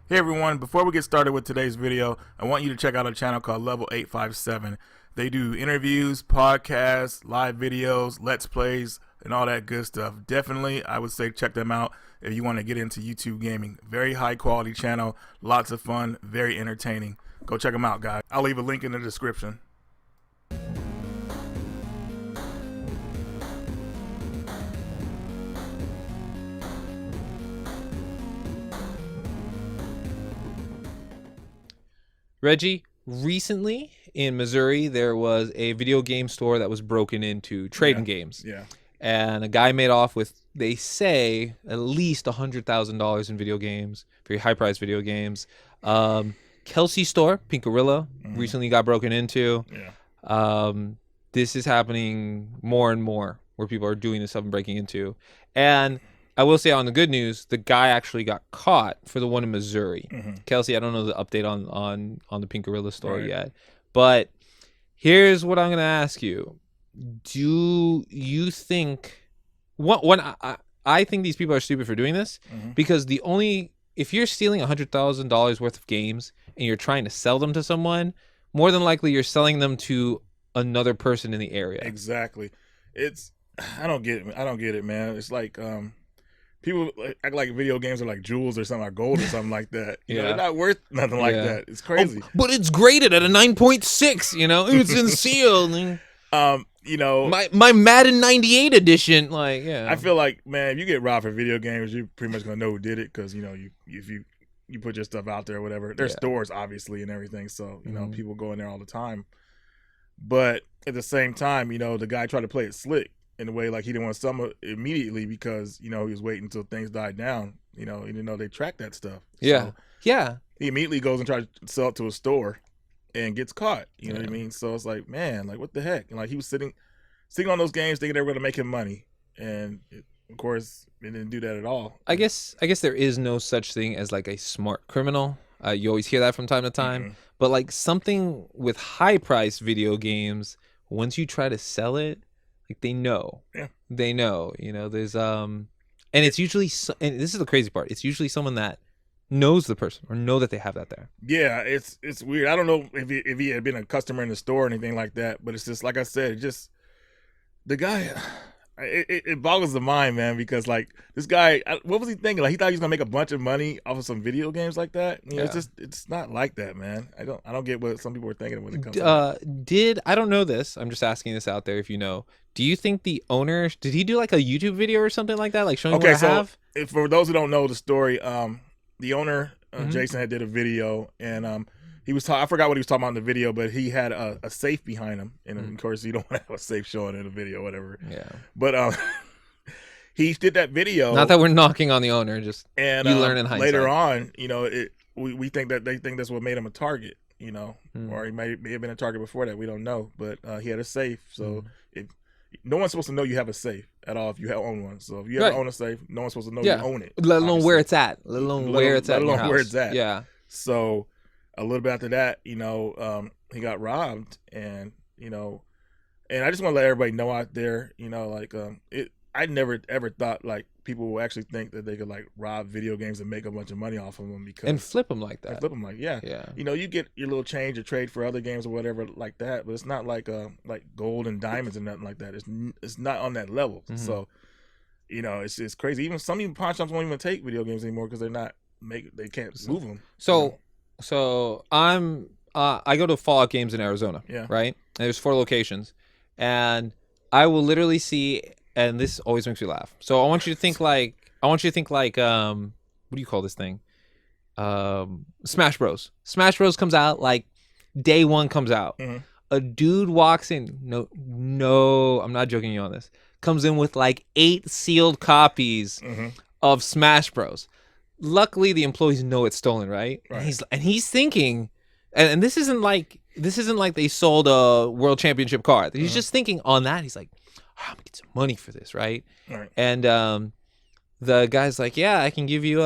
Hey everyone, before we get started with today's video, I want you to check out a channel called Level 857. They do interviews, podcasts, live videos, let's plays, and all that good stuff. Definitely, I would say check them out if you want to get into YouTube gaming. Very high quality channel, lots of fun, very entertaining. Go check them out, guys. I'll leave a link in the description. Reggie, recently in Missouri, there was a video game store that was broken into trading games. Yeah. And a guy made off with, they say, at least $100,000 in video games, very high-priced video games. Kelsey store, Pinkarilla, recently got broken into. Yeah. This is happening more and more where people are doing this stuff and breaking into. And I will say on the good news, the guy actually got caught for the one in Missouri. Kelsey, I don't know the update on the Pinkarilla store yet. But here's what I'm going to ask you. Do you think... I think these people are stupid for doing this because if you're stealing $100,000 worth of games and you're trying to sell them to someone, more than likely you're selling them to another person in the area. Exactly. I don't get it, man. It's like people act like video games are like jewels or something, like gold or something like that. You know, they're not worth nothing like that. It's crazy. Oh, but it's graded at a 9.6. You know, it's in seal. You know, my Madden 98 edition, like, yeah. I feel like, man, if you get robbed for video games, you're pretty much gonna know who did it because you know if you put your stuff out there or whatever. There's stores obviously and everything, so you know people go in there all the time. But at the same time, you know, the guy tried to play it slick in a way like he didn't want to sell it immediately because you know he was waiting until things died down. You know, he didn't know they tracked that stuff. Yeah, so he immediately goes and tries to sell it to a store and gets caught. You know what I mean? So it's like, man, like what the heck? And like he was sitting on those games thinking they were going to make him money, and of course it didn't do that at all. I guess there is no such thing as like a smart criminal. You always hear that from time to time, but like something with high price video games, once you try to sell it, like they know. You know, there's and it's usually and this is the crazy part. It's usually someone that knows the person or know that they have that there. Yeah, it's weird. I don't know if he had been a customer in the store or anything like that, but it's just like I said, it just the guy. It boggles the mind, man, because like this guy, what was he thinking? Like he thought he was gonna make a bunch of money off of some video games like that. You know, it's not like that, man. I don't get what some people are thinking when it comes. I don't know this. I'm just asking this out there. If you know, do you think the owner did he do like a YouTube video or something like that, like showing what I have? If, for those who don't know the story, the owner Jason had did a video and he was I forgot what he was talking about in the video, but he had a safe behind him, and of course you don't want to have a safe showing in a video, or whatever. Yeah. But he did that video. Not that we're knocking on the owner, just and you learn in hindsight. Later on, you know, we think that they think that's what made him a target, you know, or he may have been a target before that. We don't know, but he had a safe, so if no one's supposed to know you have a safe at all if you own one. So if you ever own a safe, no one's supposed to know you own it. Let alone where it's at. Let alone where it's at. Let alone where it's at. Yeah. So a little bit after that, you know, he got robbed, and you know, and I just want to let everybody know out there, you know, like I never ever thought like people will actually think that they could like rob video games and make a bunch of money off of them and flip them like that. And flip them like yeah. You know, you get your little change or trade for other games or whatever like that, but it's not like gold and diamonds and nothing like that. It's not on that level. So, you know, it's crazy. Even some pawn shops won't even take video games anymore because they can't move them. So I go to Fallout Games in Arizona, right? And there's 4 locations, and I will literally see, and this always makes me laugh. So I want you to think like, what do you call this thing? Smash Bros. Smash Bros comes out like day 1 comes out. A dude walks in. No, I'm not joking you on this. Comes in with like 8 sealed copies of Smash Bros. Luckily, the employees know it's stolen, right? And he's thinking, and this isn't like they sold a world championship card. He's just thinking on that. He's like, I'm gonna get some money for this, right? And the guy's like, yeah, I can give you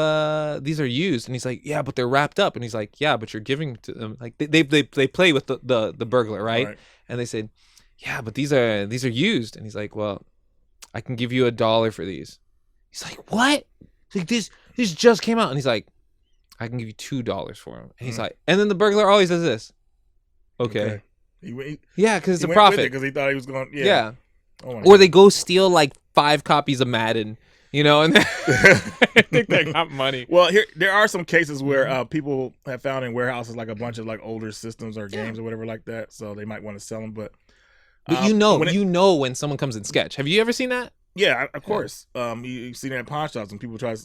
these are used, and he's like, yeah, but they're wrapped up, and he's like, yeah, but you're giving to them, like they play with the burglar, right? And they said, yeah, but these are used, and he's like, well, I can give you $1 for these. He's like, what? He's like, this just came out, and he's like, I can give you $2 for them. And he's like, and then the burglar always does this. Okay. Yeah, because it's a profit. Because he thought he was going. Yeah. Or they go steal like 5 copies of Madden, you know, and I think they got money. Well, there are some cases where people have found in warehouses like a bunch of like older systems or games or whatever like that, so they might want to sell them. But you know when someone comes in sketch. Have you ever seen that? Yeah, of course. You've seen it at pawn shops when people try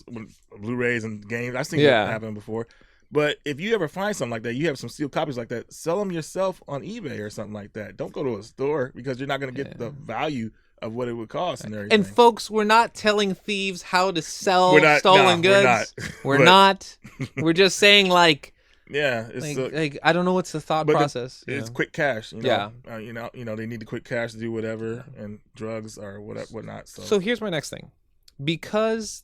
Blu-rays and games. I've seen that happen before. But if you ever find something like that, you have some sealed copies like that, sell them yourself on eBay or something like that. Don't go to a store because you're not going to get the value of what it would cost and everything. And folks, we're not telling thieves how to sell stolen goods. We're not. We're just saying like, it's I don't know what's the thought process. It's quick cash. You know? They need the quick cash to do whatever and drugs or whatnot. So here's my next thing, because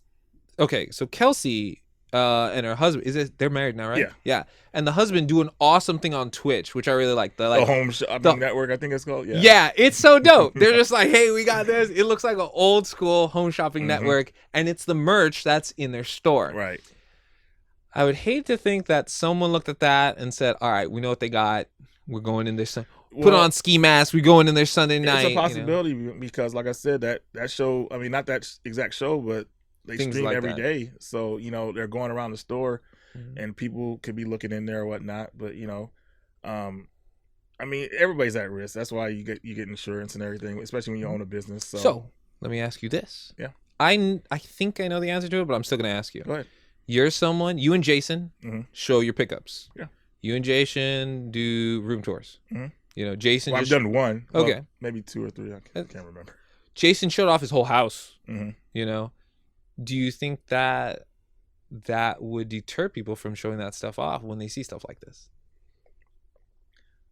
so Kelsey and her husband they're married now, right? Yeah. And the husband do an awesome thing on Twitch, which I really like. The home shopping network, I think it's called. Yeah, it's so dope. They're just like, hey, we got this. It looks like an old school home shopping network, and it's the merch that's in their store. Right. I would hate to think that someone looked at that and said, all right, we know what they got. We're going in there. Put on ski masks. We're going in there Sunday night. It's a possibility because, like I said, that show, I mean, not that exact show, but they stream like every day. So, they're going around the store and people could be looking in there or whatnot. But, I mean, everybody's at risk. That's why you get insurance and everything, especially when you own a business. So let me ask you this. Yeah. I think I know the answer to it, but I'm still going to ask you. Go ahead. You and Jason show your pickups. Yeah. You and Jason do room tours. Jason. I've done one. Okay. Well, maybe 2 or 3. I can't remember. Jason showed off his whole house. Do you think that would deter people from showing that stuff off when they see stuff like this?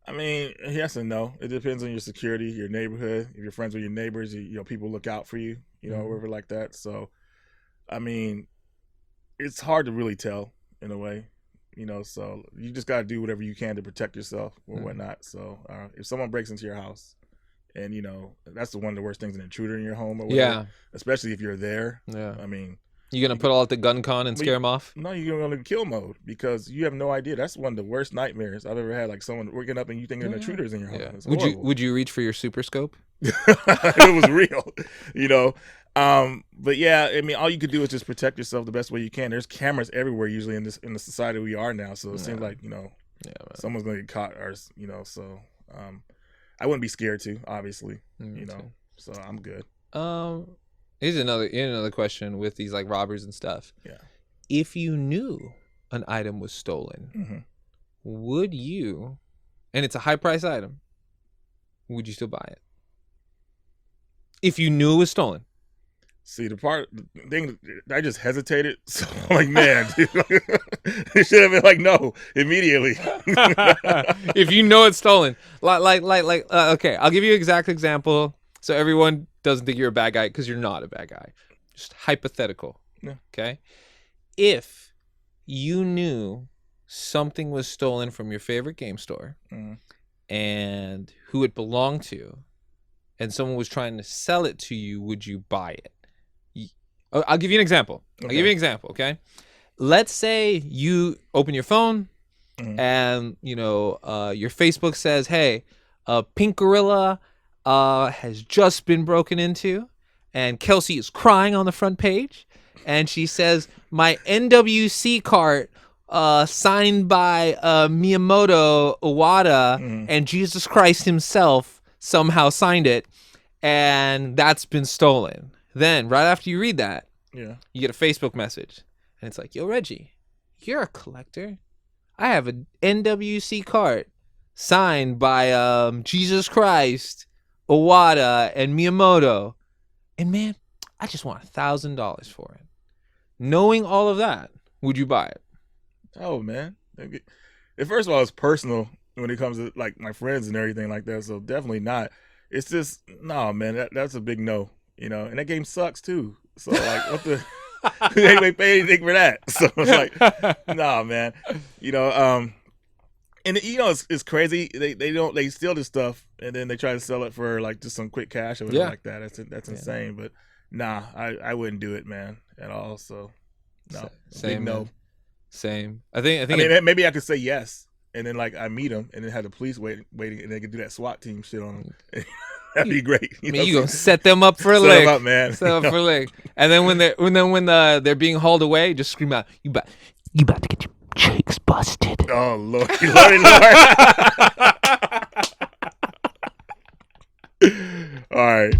I mean, yes and no. It depends on your security, your neighborhood. If you're friends with your neighbors, people look out for you, wherever like that. So, I mean, it's hard to really tell in a way, so you just got to do whatever you can to protect yourself or whatnot. So if someone breaks into your house and, that's one of the worst things, an intruder in your home or whatever, especially if you're there. Yeah. I mean, you going to put all at the gun con and scare them off? No, you're going to kill mode because you have no idea. That's one of the worst nightmares I've ever had. Like someone waking up and you thinking intruders in your home. Yeah. Would you reach for your super scope? It was real, But yeah, I mean, all you could do is just protect yourself the best way you can. There's cameras everywhere usually in the society we are now. So it seems like, someone's going to get caught or, so I wouldn't be scared to, obviously, so I'm good. Here's another question with these like robbers and stuff. Yeah. If you knew an item was stolen, would you, and it's a high price item, would you still buy it? If you knew it was stolen. See, the thing, I just hesitated. So I'm like, man, dude, it should have been like, no, immediately. If you know it's stolen, okay, I'll give you an exact example so everyone doesn't think you're a bad guy because you're not a bad guy. Just hypothetical. Yeah. Okay. If you knew something was stolen from your favorite game store and who it belonged to, and someone was trying to sell it to you, would you buy it? I'll give you an example. Okay. Let's say you open your phone and, your Facebook says, hey, Pink Gorilla has just been broken into, and Kelsey is crying on the front page. And she says, my NWC cart signed by Miyamoto Iwata and Jesus Christ himself somehow signed it, and that's been stolen. Then, right after you read that, you get a Facebook message, and it's like, yo, Reggie, you're a collector. I have an NWC cart signed by Jesus Christ, Iwata, and Miyamoto. And man, I just want $1,000 for it. Knowing all of that, would you buy it? Oh, man. First of all, it's personal when it comes to like my friends and everything like that, so definitely not. It's just, no, man, that's a big no. And that game sucks too. So like, what the? They ain't pay anything for that. So it's like, nah, man. And it's crazy. They steal this stuff and then they try to sell it for like just some quick cash or whatever like that. That's insane. But nah, I wouldn't do it, man, at all. So no, same, big no. Same. I think. Maybe I could say yes, and then like I meet them, and then have the police waiting, and they could do that SWAT team shit on them. That'd be great. You gonna set them up for a lick. Set them up, man. Set them up for a lick. And then when they're being hauled away, just scream out, "You about to get your cheeks busted." Oh Lord, Lord. All right.